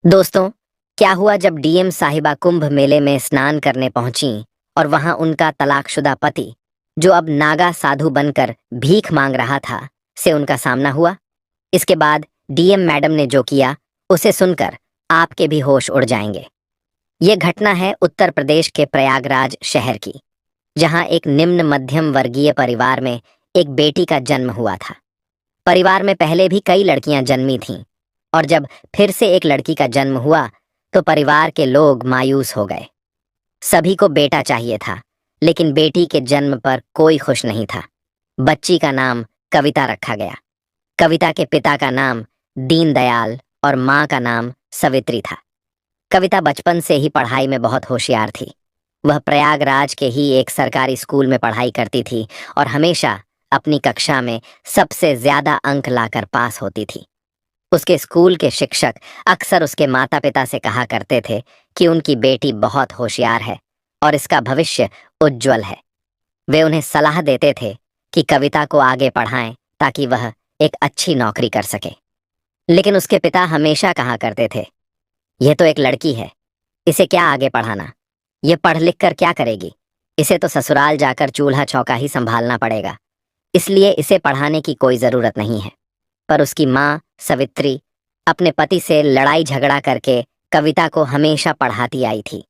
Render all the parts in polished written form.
दोस्तों, क्या हुआ जब डीएम साहिबा कुंभ मेले में स्नान करने पहुंची और वहां उनका तलाकशुदा पति, जो अब नागा साधु बनकर भीख मांग रहा था, से उनका सामना हुआ। इसके बाद डीएम मैडम ने जो किया, उसे सुनकर आपके भी होश उड़ जाएंगे। ये घटना है उत्तर प्रदेश के प्रयागराज शहर की, जहां एक निम्न मध्यम वर्गीय परिवार में एक बेटी का जन्म हुआ था। परिवार में पहले भी कई लड़कियां जन्मी थीं, और जब फिर से एक लड़की का जन्म हुआ तो परिवार के लोग मायूस हो गए। सभी को बेटा चाहिए था, लेकिन बेटी के जन्म पर कोई खुश नहीं था। बच्ची का नाम कविता रखा गया। कविता के पिता का नाम दीनदयाल और माँ का नाम सवित्री था। कविता बचपन से ही पढ़ाई में बहुत होशियार थी। वह प्रयागराज के ही एक सरकारी स्कूल में पढ़ाई करती थी और हमेशा अपनी कक्षा में सबसे ज्यादा अंक लाकर पास होती थी। उसके स्कूल के शिक्षक अक्सर उसके माता पिता से कहा करते थे कि उनकी बेटी बहुत होशियार है और इसका भविष्य उज्जवल है। वे उन्हें सलाह देते थे कि कविता को आगे पढ़ाएं ताकि वह एक अच्छी नौकरी कर सके। लेकिन उसके पिता हमेशा कहा करते थे, यह तो एक लड़की है, इसे क्या आगे पढ़ाना, यह पढ़ लिख कर क्या करेगी, इसे तो ससुराल जाकर चूल्हा चौका ही संभालना पड़ेगा, इसलिए इसे पढ़ाने की कोई जरूरत नहीं है। पर उसकी माँ सवित्री अपने पति से लड़ाई झगड़ा करके कविता को हमेशा पढ़ाती आई थी।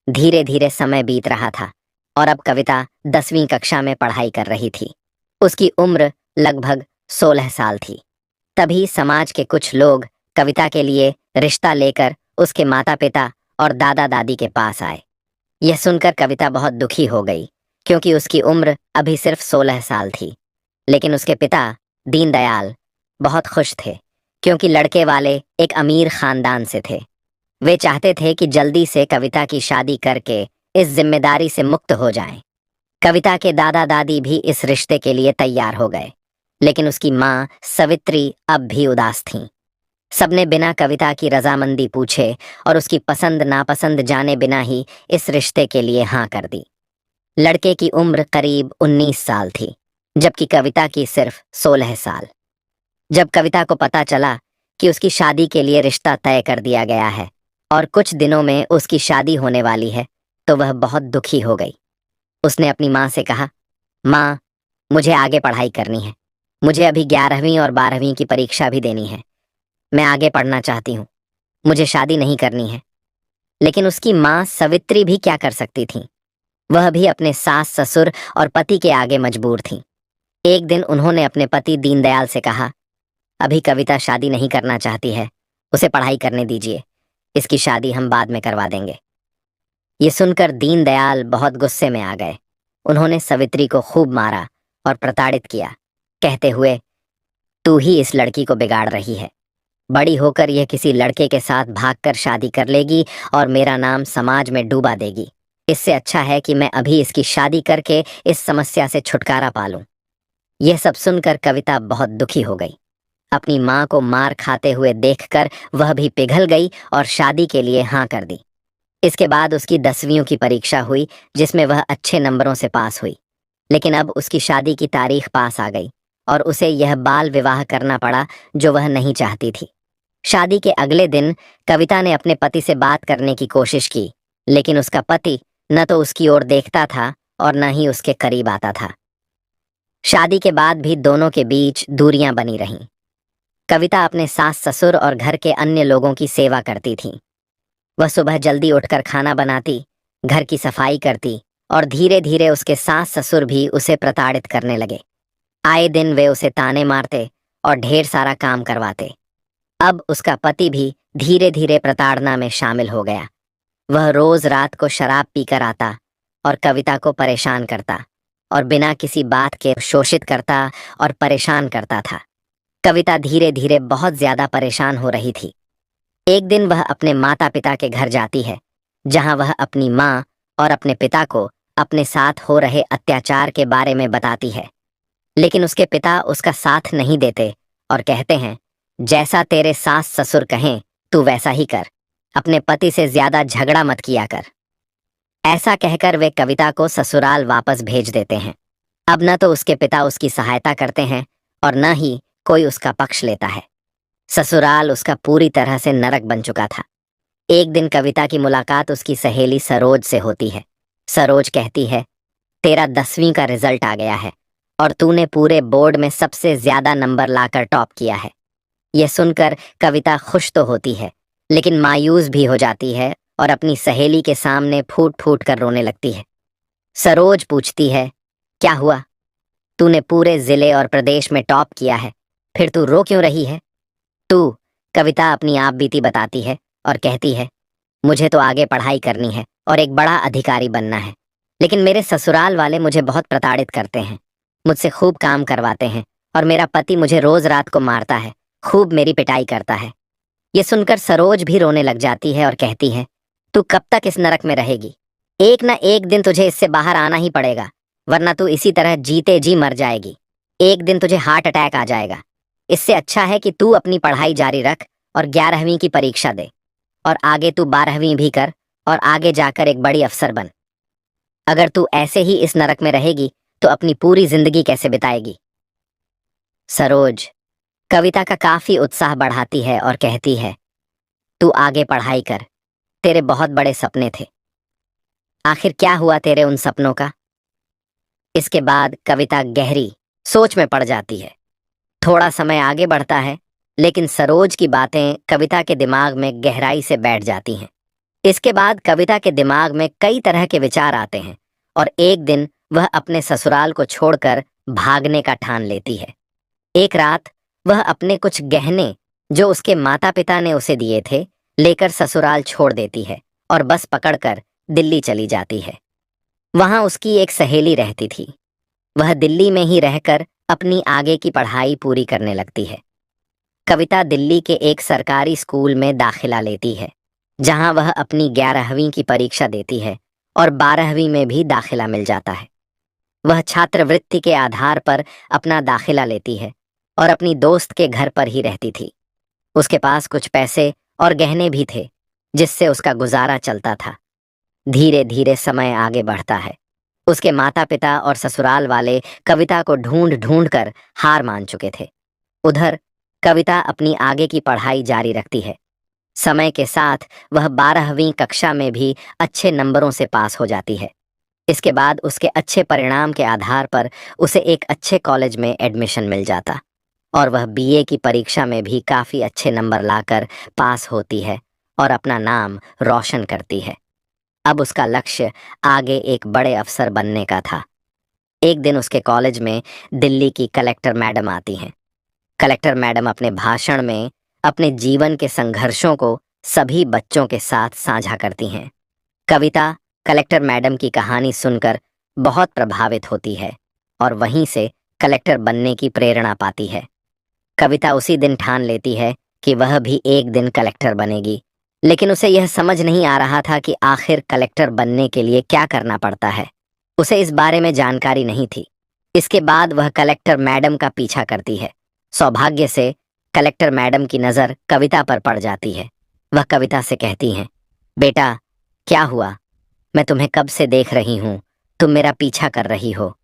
धीरे धीरे समय बीत रहा था और अब कविता 10वीं कक्षा में पढ़ाई कर रही थी। उसकी उम्र लगभग 16 साल थी। तभी समाज के कुछ लोग कविता के लिए रिश्ता लेकर उसके माता पिता और दादा दादी के पास आए। यह सुनकर कविता बहुत दुखी हो गई, क्योंकि उसकी उम्र अभी सिर्फ 16 साल थी। लेकिन उसके पिता दीनदयाल बहुत खुश थे, क्योंकि लड़के वाले एक अमीर खानदान से थे। वे चाहते थे कि जल्दी से कविता की शादी करके इस जिम्मेदारी से मुक्त हो जाएं। कविता के दादा दादी भी इस रिश्ते के लिए तैयार हो गए, लेकिन उसकी माँ सवित्री अब भी उदास थीं। सबने बिना कविता की रजामंदी पूछे और उसकी पसंद नापसंद जाने बिना ही इस रिश्ते के लिए हाँ कर दी। लड़के की उम्र करीब 19 साल थी, जबकि कविता की सिर्फ 16 साल। जब कविता को पता चला कि उसकी शादी के लिए रिश्ता तय कर दिया गया है और कुछ दिनों में उसकी शादी होने वाली है, तो वह बहुत दुखी हो गई। उसने अपनी माँ से कहा, माँ, मुझे आगे पढ़ाई करनी है। मुझे अभी 11वीं और 12वीं की परीक्षा भी देनी है। मैं आगे पढ़ना चाहती हूँ। मुझे शादी नहीं करनी है। लेकिन उसकी माँ सवित्री भी क्या कर सकती थी। वह भी अपने सास ससुर और पति के आगे मजबूर थी। एक दिन उन्होंने अपने पति दीनदयाल से कहा, अभी कविता शादी नहीं करना चाहती है, उसे पढ़ाई करने दीजिए, इसकी शादी हम बाद में करवा देंगे। ये सुनकर दीनदयाल बहुत गुस्से में आ गए। उन्होंने सवित्री को खूब मारा और प्रताड़ित किया, कहते हुए, तू ही इस लड़की को बिगाड़ रही है। बड़ी होकर यह किसी लड़के के साथ भागकर शादी कर लेगी और मेरा नाम समाज में डूबा देगी। इससे अच्छा है कि मैं अभी इसकी शादी करके इस समस्या से छुटकारा पा लूं। यह सब सुनकर कविता बहुत दुखी हो गई। अपनी माँ को मार खाते हुए देखकर वह भी पिघल गई और शादी के लिए हाँ कर दी। इसके बाद उसकी 10वीं की परीक्षा हुई, जिसमें वह अच्छे नंबरों से पास हुई। लेकिन अब उसकी शादी की तारीख पास आ गई और उसे यह बाल विवाह करना पड़ा, जो वह नहीं चाहती थी। शादी के अगले दिन कविता ने अपने पति से बात करने की कोशिश की, लेकिन उसका पति न तो उसकी ओर देखता था और न ही उसके करीब आता था। शादी के बाद भी दोनों के बीच दूरियां बनी रहीं। कविता अपने सास ससुर और घर के अन्य लोगों की सेवा करती थी। वह सुबह जल्दी उठकर खाना बनाती, घर की सफाई करती और धीरे धीरे उसके सास ससुर भी उसे प्रताड़ित करने लगे। आए दिन वे उसे ताने मारते और ढेर सारा काम करवाते। अब उसका पति भी धीरे धीरे प्रताड़ना में शामिल हो गया। वह रोज रात को शराब पीकर आता और कविता को परेशान करता और बिना किसी बात के शोषित करता और परेशान करता था। कविता धीरे धीरे बहुत ज्यादा परेशान हो रही थी। एक दिन वह अपने माता पिता के घर जाती है, जहां वह अपनी माँ और अपने पिता को अपने साथ हो रहे अत्याचार के बारे में बताती है। लेकिन उसके पिता उसका साथ नहीं देते और कहते हैं, जैसा तेरे सास ससुर कहें तू वैसा ही कर, अपने पति से ज्यादा झगड़ा मत किया कर। ऐसा कहकर वे कविता को ससुराल वापस भेज देते हैं। अब न तो उसके पिता उसकी सहायता करते हैं और न ही कोई उसका पक्ष लेता है। ससुराल उसका पूरी तरह से नरक बन चुका था। एक दिन कविता की मुलाकात उसकी सहेली सरोज से होती है। सरोज कहती है, तेरा 10वीं का रिजल्ट आ गया है और तूने पूरे बोर्ड में सबसे ज्यादा नंबर लाकर टॉप किया है। यह सुनकर कविता खुश तो होती है, लेकिन मायूस भी हो जाती है और अपनी सहेली के सामने फूट फूट कर रोने लगती है। सरोज पूछती है, क्या हुआ? तूने पूरे जिले और प्रदेश में टॉप किया है, फिर तू रो क्यों रही है? तू कविता अपनी आप बीती बताती है और कहती है, मुझे तो आगे पढ़ाई करनी है और एक बड़ा अधिकारी बनना है, लेकिन मेरे ससुराल वाले मुझे बहुत प्रताड़ित करते हैं, मुझसे खूब काम करवाते हैं और मेरा पति मुझे रोज रात को मारता है, खूब मेरी पिटाई करता है। ये सुनकर सरोज भी रोने लग जाती है और कहती है, तू कब तक इस नरक में रहेगी? एक ना एक दिन तुझे इससे बाहर आना ही पड़ेगा, वरना तू इसी तरह जीते जी मर जाएगी। एक दिन तुझे हार्ट अटैक आ जाएगा। इससे अच्छा है कि तू अपनी पढ़ाई जारी रख और 11वीं की परीक्षा दे और आगे तू 12वीं भी कर और आगे जाकर एक बड़ी अफसर बन। अगर तू ऐसे ही इस नरक में रहेगी तो अपनी पूरी जिंदगी कैसे बिताएगी? सरोज कविता का काफी उत्साह बढ़ाती है और कहती है, तू आगे पढ़ाई कर, तेरे बहुत बड़े सपने थे। आखिर क्या हुआ तेरे उन सपनों का? इसके बाद कविता गहरी सोच में पड़ जाती है। थोड़ा समय आगे बढ़ता है, लेकिन सरोज की बातें कविता के दिमाग में गहराई से बैठ जाती हैं। इसके बाद कविता के दिमाग में कई तरह के विचार आते हैं और एक दिन वह अपने ससुराल को छोड़कर भागने का ठान लेती है। एक रात वह अपने कुछ गहने जो उसके माता पिता ने उसे दिए थे लेकर ससुराल छोड़ देती है और बस पकड़कर दिल्ली चली जाती है। वहां उसकी एक सहेली रहती थी। वह दिल्ली में ही रहकर अपनी आगे की पढ़ाई पूरी करने लगती है। कविता दिल्ली के एक सरकारी स्कूल में दाखिला लेती है, जहां वह अपनी 11वीं की परीक्षा देती है और 12वीं में भी दाखिला मिल जाता है। वह छात्रवृत्ति के आधार पर अपना दाखिला लेती है और अपनी दोस्त के घर पर ही रहती थी। उसके पास कुछ पैसे और गहने भी थे, जिससे उसका गुजारा चलता था। धीरे धीरे समय आगे बढ़ता है। उसके माता पिता और ससुराल वाले कविता को ढूंढ ढूंढ कर हार मान चुके थे। उधर कविता अपनी आगे की पढ़ाई जारी रखती है। समय के साथ वह 12वीं कक्षा में भी अच्छे नंबरों से पास हो जाती है। इसके बाद उसके अच्छे परिणाम के आधार पर उसे एक अच्छे कॉलेज में एडमिशन मिल जाता और वह बीए की परीक्षा में भी काफी अच्छे नंबर लाकर पास होती है और अपना नाम रोशन करती है। अब उसका लक्ष्य आगे एक बड़े अफसर बनने का था। एक दिन उसके कॉलेज में दिल्ली की कलेक्टर मैडम आती हैं। कलेक्टर मैडम अपने भाषण में अपने जीवन के संघर्षों को सभी बच्चों के साथ साझा करती हैं। कविता कलेक्टर मैडम की कहानी सुनकर बहुत प्रभावित होती है और वहीं से कलेक्टर बनने की प्रेरणा पाती है। कविता उसी दिन ठान लेती है कि वह भी एक दिन कलेक्टर बनेगी, लेकिन उसे यह समझ नहीं आ रहा था कि आखिर कलेक्टर बनने के लिए क्या करना पड़ता है। उसे इस बारे में जानकारी नहीं थी। इसके बाद वह कलेक्टर मैडम का पीछा करती है। सौभाग्य से कलेक्टर मैडम की नज़र कविता पर पड़ जाती है। वह कविता से कहती हैं, बेटा क्या हुआ? मैं तुम्हें कब से देख रही हूँ, तुम मेरा पीछा कर रही हो।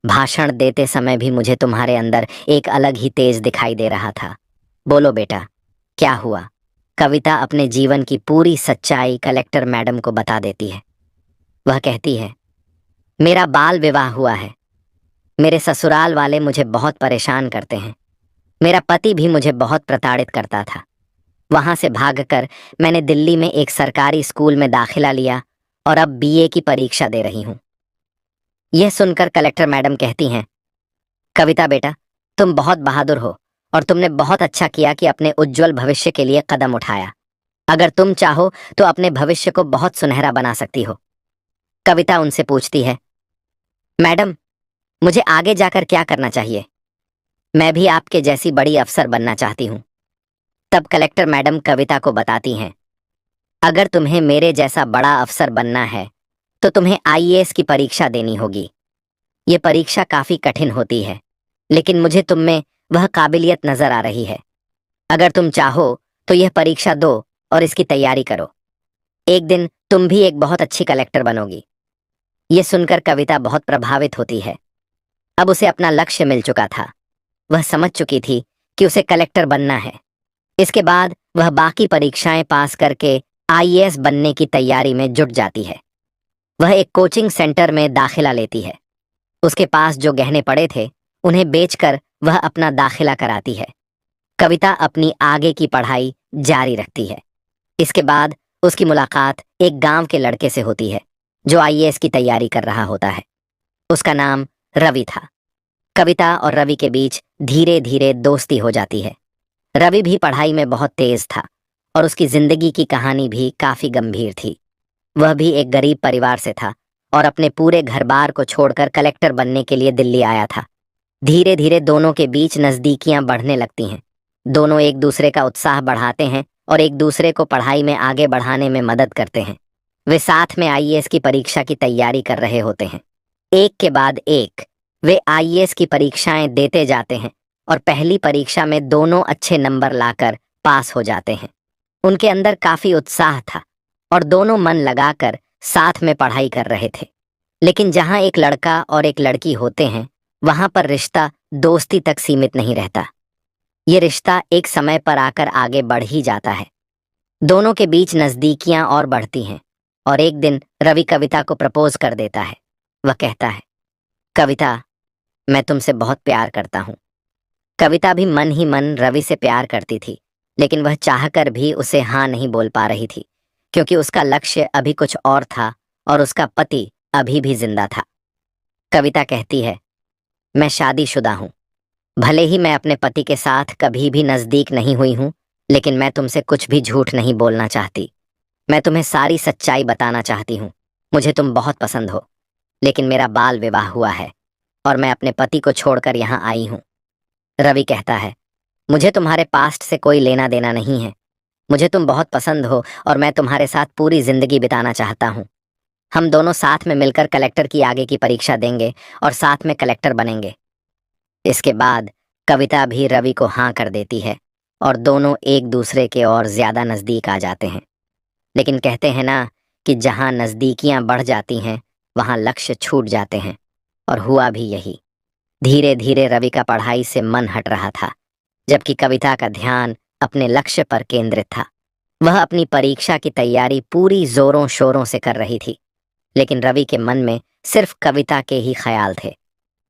भाषण देते समय भी मुझे तुम्हारे अंदर एक अलग ही तेज दिखाई दे रहा था। बोलो बेटा क्या हुआ? कविता अपने जीवन की पूरी सच्चाई कलेक्टर मैडम को बता देती है। वह कहती है, मेरा बाल विवाह हुआ है। मेरे ससुराल वाले मुझे बहुत परेशान करते हैं। मेरा पति भी मुझे बहुत प्रताड़ित करता था। वहां से भागकर मैंने दिल्ली में एक सरकारी स्कूल में दाखिला लिया और अब बीए की परीक्षा दे रही हूं। यह सुनकर कलेक्टर मैडम कहती हैं, कविता बेटा तुम बहुत बहादुर हो और तुमने बहुत अच्छा किया कि अपने उज्जवल भविष्य के लिए कदम उठाया। अगर तुम चाहो तो अपने भविष्य को बहुत सुनहरा बना सकती हो। कविता उनसे पूछती है, मैडम मुझे आगे जाकर क्या करना चाहिए? मैं भी आपके जैसी बड़ी अफसर बनना चाहती हूँ। तब कलेक्टर मैडम कविता को बताती हैं, अगर तुम्हें मेरे जैसा बड़ा अफसर बनना है तो तुम्हें आईएएस की परीक्षा देनी होगी। ये परीक्षा काफी कठिन होती है, लेकिन मुझे तुम में वह काबिलियत नजर आ रही है। अगर तुम चाहो तो यह परीक्षा दो और इसकी तैयारी करो। एक दिन तुम भी एक बहुत अच्छी कलेक्टर बनोगी। ये सुनकर कविता बहुत प्रभावित होती है। अब उसे अपना लक्ष्य मिल चुका था। वह समझ चुकी थी कि उसे कलेक्टर बनना है। इसके बाद वह बाकी परीक्षाएं पास करके आईएएस बनने की तैयारी में जुट जाती है। वह एक कोचिंग सेंटर में दाखिला लेती है। उसके पास जो गहने पड़े थे उन्हें बेचकर वह अपना दाखिला कराती है। कविता अपनी आगे की पढ़ाई जारी रखती है। इसके बाद उसकी मुलाकात एक गांव के लड़के से होती है जो आईएएस की तैयारी कर रहा होता है। उसका नाम रवि था। कविता और रवि के बीच धीरे धीरे दोस्ती हो जाती है। रवि भी पढ़ाई में बहुत तेज था और उसकी जिंदगी की कहानी भी काफी गंभीर थी। वह भी एक गरीब परिवार से था और अपने पूरे घर बार को छोड़कर कलेक्टर बनने के लिए दिल्ली आया था। धीरे धीरे दोनों के बीच नजदीकियां बढ़ने लगती हैं। दोनों एक दूसरे का उत्साह बढ़ाते हैं और एक दूसरे को पढ़ाई में आगे बढ़ाने में मदद करते हैं। वे साथ में आईएएस की परीक्षा की तैयारी कर रहे होते हैं। एक के बाद एक वे आईएएस की परीक्षाएं देते जाते हैं और पहली परीक्षा में दोनों अच्छे नंबर लाकर पास हो जाते हैं। उनके अंदर काफी उत्साह था और दोनों मन लगाकर साथ में पढ़ाई कर रहे थे। लेकिन जहां एक लड़का और एक लड़की होते हैं वहां पर रिश्ता दोस्ती तक सीमित नहीं रहता। ये रिश्ता एक समय पर आकर आगे बढ़ ही जाता है। दोनों के बीच नजदीकियां और बढ़ती हैं और एक दिन रवि कविता को प्रपोज कर देता है। वह कहता है, कविता, मैं तुमसे बहुत प्यार करता हूं। कविता भी मन ही मन रवि से प्यार करती थी, लेकिन वह चाहकर भी उसे हाँ नहीं बोल पा रही थी क्योंकि उसका लक्ष्य अभी कुछ और था और उसका पति अभी भी जिंदा था। कविता कहती है, मैं शादीशुदा हूं। भले ही मैं अपने पति के साथ कभी भी नजदीक नहीं हुई हूं, लेकिन मैं तुमसे कुछ भी झूठ नहीं बोलना चाहती। मैं तुम्हें सारी सच्चाई बताना चाहती हूँ। मुझे तुम बहुत पसंद हो, लेकिन मेरा बाल विवाह हुआ है और मैं अपने पति को छोड़कर यहाँ आई हूँ। रवि कहता है, मुझे तुम्हारे पास्ट से कोई लेना देना नहीं है। मुझे तुम बहुत पसंद हो और मैं तुम्हारे साथ पूरी जिंदगी बिताना चाहता हूँ। हम दोनों साथ में मिलकर कलेक्टर की आगे की परीक्षा देंगे और साथ में कलेक्टर बनेंगे। इसके बाद कविता भी रवि को हाँ कर देती है और दोनों एक दूसरे के और ज्यादा नजदीक आ जाते हैं। लेकिन कहते हैं ना कि जहां नजदीकियां बढ़ जाती हैं वहां लक्ष्य छूट जाते हैं, और हुआ भी यही। धीरे धीरे रवि का पढ़ाई से मन हट रहा था, जबकि कविता का ध्यान अपने लक्ष्य पर केंद्रित था। वह अपनी परीक्षा की तैयारी पूरी जोरों शोरों से कर रही थी, लेकिन रवि के मन में सिर्फ कविता के ही ख्याल थे।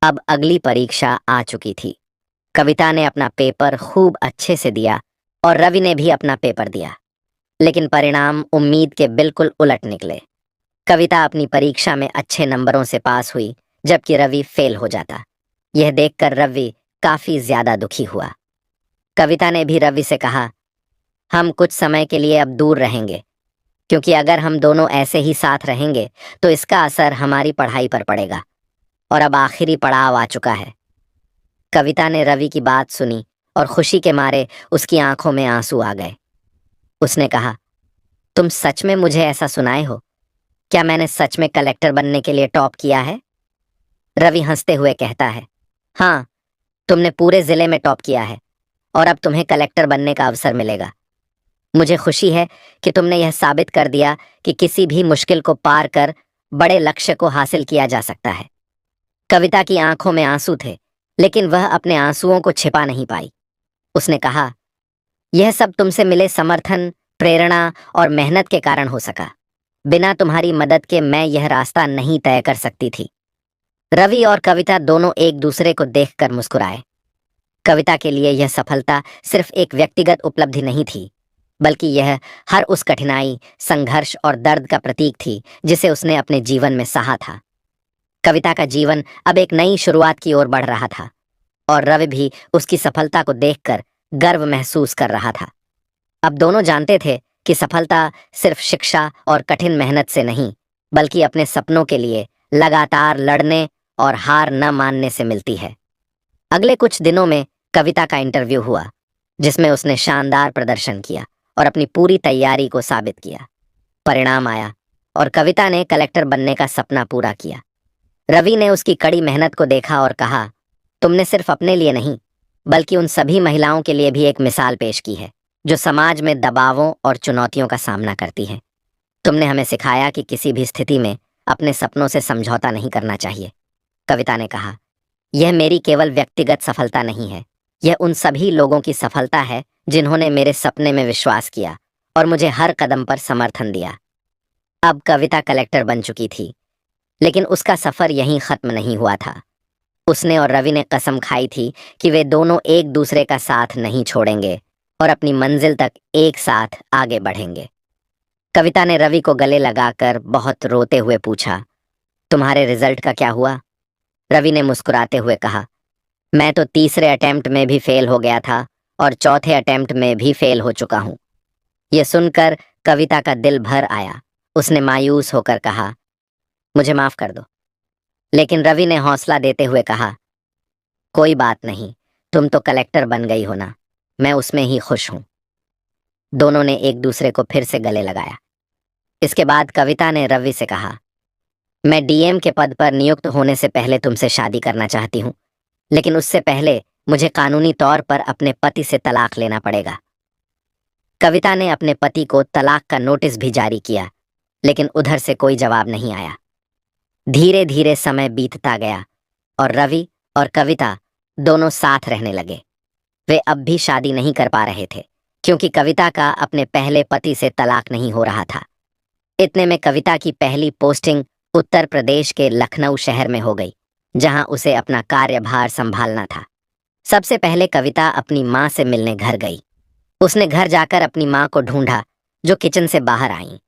अब अगली परीक्षा आ चुकी थी। कविता ने अपना पेपर खूब अच्छे से दिया और रवि ने भी अपना पेपर दिया, लेकिन परिणाम उम्मीद के बिल्कुल उलट निकले। कविता अपनी परीक्षा में अच्छे नंबरों से पास हुई, जबकि रवि फेल हो जाता। यह देखकर रवि काफी ज्यादा दुखी हुआ। कविता ने भी रवि से कहा, हम कुछ समय के लिए अब दूर रहेंगे, क्योंकि अगर हम दोनों ऐसे ही साथ रहेंगे तो इसका असर हमारी पढ़ाई पर पड़ेगा और अब आखिरी पड़ाव आ चुका है। कविता ने रवि की बात सुनी और खुशी के मारे उसकी आंखों में आंसू आ गए। उसने कहा, तुम सच में मुझे ऐसा सुनाए हो? क्या मैंने सच में कलेक्टर बनने के लिए टॉप किया है? रवि हंसते हुए कहता है, हाँ, तुमने पूरे जिले में टॉप किया है और अब तुम्हें कलेक्टर बनने का अवसर मिलेगा। मुझे खुशी है कि तुमने यह साबित कर दिया कि किसी भी मुश्किल को पार कर बड़े लक्ष्य को हासिल किया जा सकता है। कविता की आंखों में आंसू थे, लेकिन वह अपने आंसुओं को छिपा नहीं पाई। उसने कहा, यह सब तुमसे मिले समर्थन, प्रेरणा और मेहनत के कारण हो सका। बिना तुम्हारी मदद के मैं यह रास्ता नहीं तय कर सकती थी। रवि और कविता दोनों एक दूसरे को देखकर मुस्कुराए। कविता के लिए यह सफलता सिर्फ एक व्यक्तिगत उपलब्धि नहीं थी, बल्कि यह हर उस कठिनाई, संघर्ष और दर्द का प्रतीक थी जिसे उसने अपने जीवन में सहा था। कविता का जीवन अब एक नई शुरुआत की ओर बढ़ रहा था और रवि भी उसकी सफलता को देखकर गर्व महसूस कर रहा था। अब दोनों जानते थे कि सफलता सिर्फ शिक्षा और कठिन मेहनत से नहीं, बल्कि अपने सपनों के लिए लगातार लड़ने और हार न मानने से मिलती है। अगले कुछ दिनों में कविता का इंटरव्यू हुआ, जिसमें उसने शानदार प्रदर्शन किया और अपनी पूरी तैयारी को साबित किया। परिणाम आया और कविता ने कलेक्टर बनने का सपना पूरा किया। रवि ने उसकी कड़ी मेहनत को देखा और कहा, तुमने सिर्फ अपने लिए नहीं, बल्कि उन सभी महिलाओं के लिए भी एक मिसाल पेश की है जो समाज में दबावों और चुनौतियों का सामना करती हैं। तुमने हमें सिखाया कि किसी भी स्थिति में अपने सपनों से समझौता नहीं करना चाहिए। कविता ने कहा, यह मेरी केवल व्यक्तिगत सफलता नहीं है, यह उन सभी लोगों की सफलता है जिन्होंने मेरे सपने में विश्वास किया और मुझे हर कदम पर समर्थन दिया। अब कविता कलेक्टर बन चुकी थी, लेकिन उसका सफर यहीं खत्म नहीं हुआ था। उसने और रवि ने कसम खाई थी कि वे दोनों एक दूसरे का साथ नहीं छोड़ेंगे और अपनी मंजिल तक एक साथ आगे बढ़ेंगे। कविता ने रवि को गले लगाकर बहुत रोते हुए पूछा, तुम्हारे रिजल्ट का क्या हुआ? रवि ने मुस्कुराते हुए कहा, मैं तो तीसरे अटेम्प्ट में भी फेल हो गया था और चौथे अटेम्प्ट में भी फेल हो चुका हूं। यह सुनकर कविता का दिल भर आया। उसने मायूस होकर कहा, मुझे माफ कर दो। लेकिन रवि ने हौसला देते हुए कहा, कोई बात नहीं, तुम तो कलेक्टर बन गई हो ना, मैं उसमें ही खुश हूं। दोनों ने एक दूसरे को फिर से गले लगाया। इसके बाद कविता ने रवि से कहा, मैं डीएम के पद पर नियुक्त होने से पहले तुमसे शादी करना चाहती हूँ, लेकिन उससे पहले मुझे कानूनी तौर पर अपने पति से तलाक लेना पड़ेगा। कविता ने अपने पति को तलाक का नोटिस भी जारी किया, लेकिन उधर से कोई जवाब नहीं आया। धीरे धीरे समय बीतता गया और रवि और कविता दोनों साथ रहने लगे। वे अब भी शादी नहीं कर पा रहे थे, क्योंकि कविता का अपने पहले पति से तलाक नहीं हो रहा था। इतने में कविता की पहली पोस्टिंग उत्तर प्रदेश के लखनऊ शहर में हो गई, जहां उसे अपना कार्यभार संभालना था। सबसे पहले कविता अपनी माँ से मिलने घर गई। उसने घर जाकर अपनी माँ को ढूंढा, जो किचन से बाहर आई।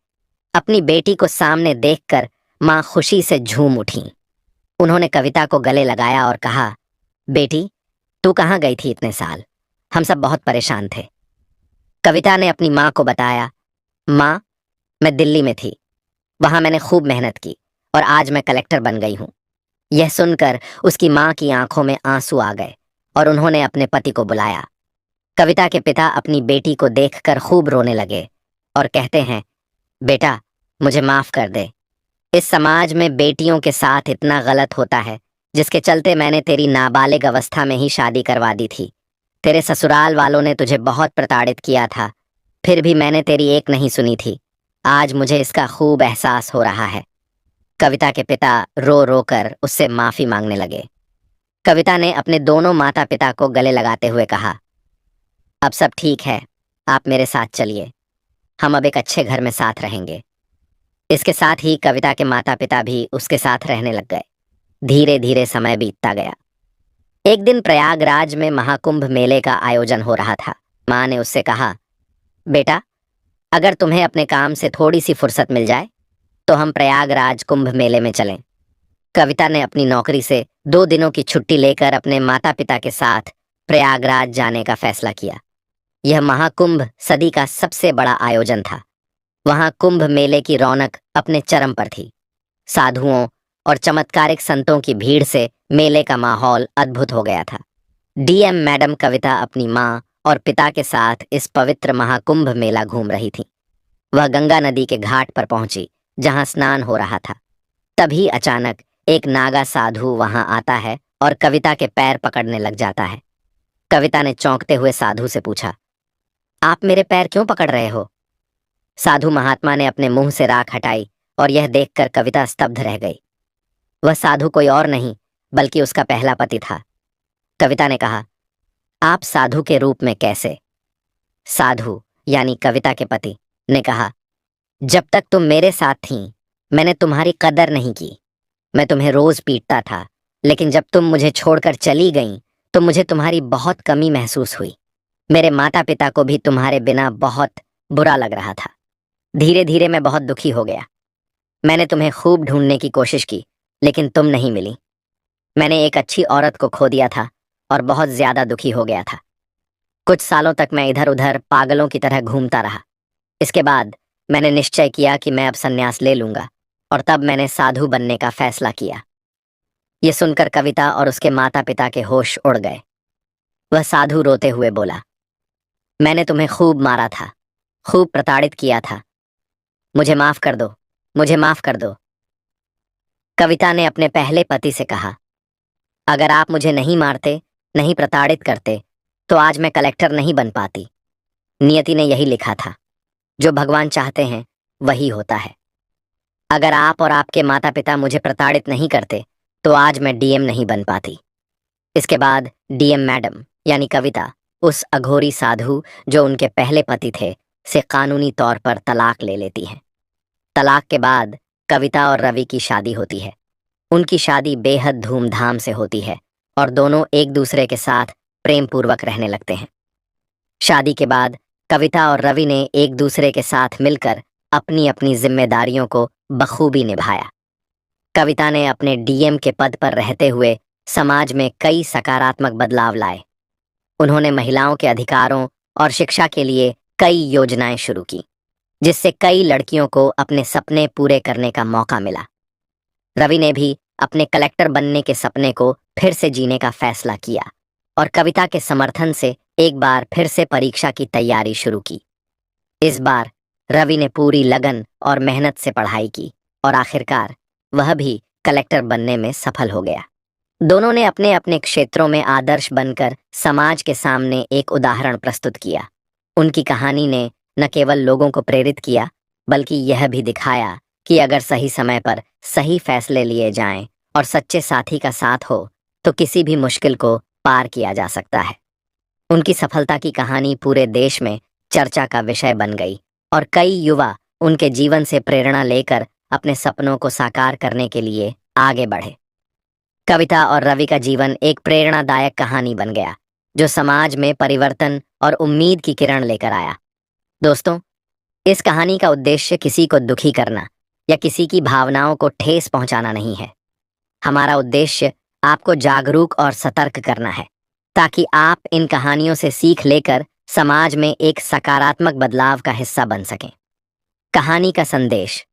अपनी बेटी को सामने देखकर माँ खुशी से झूम उठी। उन्होंने कविता को गले लगाया और कहा, बेटी, तू कहाँ गई थी इतने साल? हम सब बहुत परेशान थे। कविता ने अपनी माँ को बताया, माँ, मैं दिल्ली में थी, वहां मैंने खूब मेहनत की और आज मैं कलेक्टर बन गई हूं। यह सुनकर उसकी माँ की आंखों में आंसू आ गए और उन्होंने अपने पति को बुलाया। कविता के पिता अपनी बेटी को देखकर खूब रोने लगे और कहते हैं, बेटा, मुझे माफ कर दे। इस समाज में बेटियों के साथ इतना गलत होता है, जिसके चलते मैंने तेरी नाबालिग अवस्था में ही शादी करवा दी थी। तेरे ससुराल वालों ने तुझे बहुत प्रताड़ित किया था, फिर भी मैंने तेरी एक नहीं सुनी थी। आज मुझे इसका खूब एहसास हो रहा है। कविता के पिता रो रो कर उससे माफी मांगने लगे। कविता ने अपने दोनों माता पिता को गले लगाते हुए कहा, अब सब ठीक है, आप मेरे साथ चलिए, हम अब एक अच्छे घर में साथ रहेंगे। इसके साथ ही कविता के माता पिता भी उसके साथ रहने लग गए। धीरे धीरे समय बीतता गया। एक दिन प्रयागराज में महाकुंभ मेले का आयोजन हो रहा था। माँ ने उससे कहा, बेटा, अगर तुम्हें अपने काम से थोड़ी सी फुर्सत मिल जाए तो हम प्रयागराज कुंभ मेले में चलें। कविता ने अपनी नौकरी से 2 दिनों की छुट्टी लेकर अपने माता पिता के साथ प्रयागराज जाने का फैसला किया। यह महाकुंभ सदी का सबसे बड़ा आयोजन था। वहां कुंभ मेले की रौनक अपने चरम पर थी। साधुओं और चमत्कारिक संतों की भीड़ से मेले का माहौल अद्भुत हो गया था। डीएम मैडम कविता अपनी माँ और पिता के साथ इस पवित्र महाकुंभ मेला घूम रही थी। वह गंगा नदी के घाट पर पहुंची, जहां स्नान हो रहा था। तभी अचानक एक नागा साधु वहां आता है और कविता के पैर पकड़ने लग जाता है। कविता ने चौंकते हुए साधु से पूछा, आप मेरे पैर क्यों पकड़ रहे हो? साधु महात्मा ने अपने मुंह से राख हटाई और यह देखकर कविता स्तब्ध रह गई। वह साधु कोई और नहीं बल्कि उसका पहला पति था। कविता ने कहा, आप साधु के रूप में कैसे? साधु यानी कविता के पति ने कहा, जब तक तुम मेरे साथ थीं, मैंने तुम्हारी कदर नहीं की। मैं तुम्हें रोज पीटता था, लेकिन जब तुम मुझे छोड़कर चली गईं, तो मुझे तुम्हारी बहुत कमी महसूस हुई। मेरे माता पिता को भी तुम्हारे बिना बहुत बुरा लग रहा था। धीरे धीरे मैं बहुत दुखी हो गया। मैंने तुम्हें खूब ढूंढने की कोशिश की, लेकिन तुम नहीं मिली। मैंने एक अच्छी औरत को खो दिया था और बहुत ज्यादा दुखी हो गया था। कुछ सालों तक मैं इधर उधर पागलों की तरह घूमता रहा। इसके बाद मैंने निश्चय किया कि मैं अब संन्यास ले लूंगा, और तब मैंने साधु बनने का फैसला किया। यह सुनकर कविता और उसके माता पिता के होश उड़ गए। वह साधु रोते हुए बोला, मैंने तुम्हें खूब मारा था, खूब प्रताड़ित किया था। मुझे माफ कर दो, मुझे माफ कर दो। कविता ने अपने पहले पति से कहा, अगर आप मुझे नहीं मारते, नहीं प्रताड़ित करते, तो आज मैं कलेक्टर नहीं बन पाती। नियति ने यही लिखा था, जो भगवान चाहते हैं वही होता है। अगर आप और आपके माता पिता मुझे प्रताड़ित नहीं करते, तो आज मैं डीएम नहीं बन पाती। इसके बाद डीएम मैडम यानी कविता उस अघोरी साधु जो उनके पहले पति थे से कानूनी तौर पर तलाक ले लेती हैं। तलाक के बाद कविता और रवि की शादी होती है। उनकी शादी बेहद धूमधाम से होती है और दोनों एक दूसरे के साथ प्रेम पूर्वक रहने लगते हैं। शादी के बाद कविता और रवि ने एक दूसरे के साथ मिलकर अपनी अपनी जिम्मेदारियों को बखूबी निभाया। कविता ने अपने डीएम के पद पर रहते हुए समाज में कई सकारात्मक बदलाव लाए। उन्होंने महिलाओं के अधिकारों और शिक्षा के लिए कई योजनाएं शुरू की, जिससे कई लड़कियों को अपने सपने पूरे करने का मौका मिला। रवि ने भी अपने कलेक्टर बनने के सपने को फिर से जीने का फैसला किया और कविता के समर्थन से एक बार फिर से परीक्षा की तैयारी शुरू की। इस बार रवि ने पूरी लगन और मेहनत से पढ़ाई की और आखिरकार वह भी कलेक्टर बनने में सफल हो गया। दोनों ने अपने अपने क्षेत्रों में आदर्श बनकर समाज के सामने एक उदाहरण प्रस्तुत किया। उनकी कहानी ने न केवल लोगों को प्रेरित किया, बल्कि यह भी दिखाया कि अगर सही समय पर सही फैसले लिए जाएं और सच्चे साथी का साथ हो तो किसी भी मुश्किल को पार किया जा सकता है। उनकी सफलता की कहानी पूरे देश में चर्चा का विषय बन गई और कई युवा उनके जीवन से प्रेरणा लेकर अपने सपनों को साकार करने के लिए आगे बढ़े। कविता और रवि का जीवन एक प्रेरणादायक कहानी बन गया, जो समाज में परिवर्तन और उम्मीद की किरण लेकर आया। दोस्तों, इस कहानी का उद्देश्य किसी को दुखी करना या किसी की भावनाओं को ठेस पहुंचाना नहीं है। हमारा उद्देश्य आपको जागरूक और सतर्क करना है, ताकि आप इन कहानियों से सीख लेकर समाज में एक सकारात्मक बदलाव का हिस्सा बन सकें। कहानी का संदेश।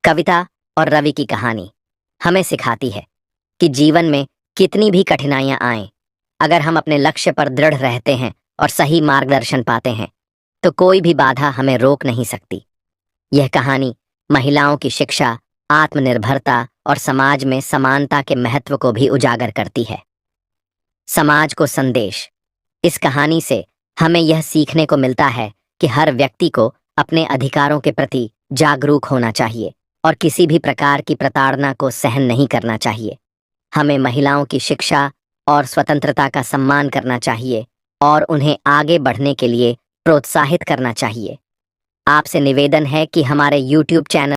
कविता और रवि की कहानी हमें सिखाती है कि जीवन में कितनी भी कठिनाइयां आएं, अगर हम अपने लक्ष्य पर दृढ़ रहते हैं और सही मार्गदर्शन पाते हैं तो कोई भी बाधा हमें रोक नहीं सकती। यह कहानी महिलाओं की शिक्षा, आत्मनिर्भरता और समाज में समानता के महत्व को भी उजागर करती है। समाज को संदेश। इस कहानी से हमें यह सीखने को मिलता है कि हर व्यक्ति को अपने अधिकारों के प्रति जागरूक होना चाहिए और किसी भी प्रकार की प्रताड़ना को सहन नहीं करना चाहिए। हमें महिलाओं की शिक्षा और स्वतंत्रता का सम्मान करना चाहिए और उन्हें आगे बढ़ने के लिए प्रोत्साहित करना चाहिए। आपसे निवेदन है कि हमारे YouTube चैनल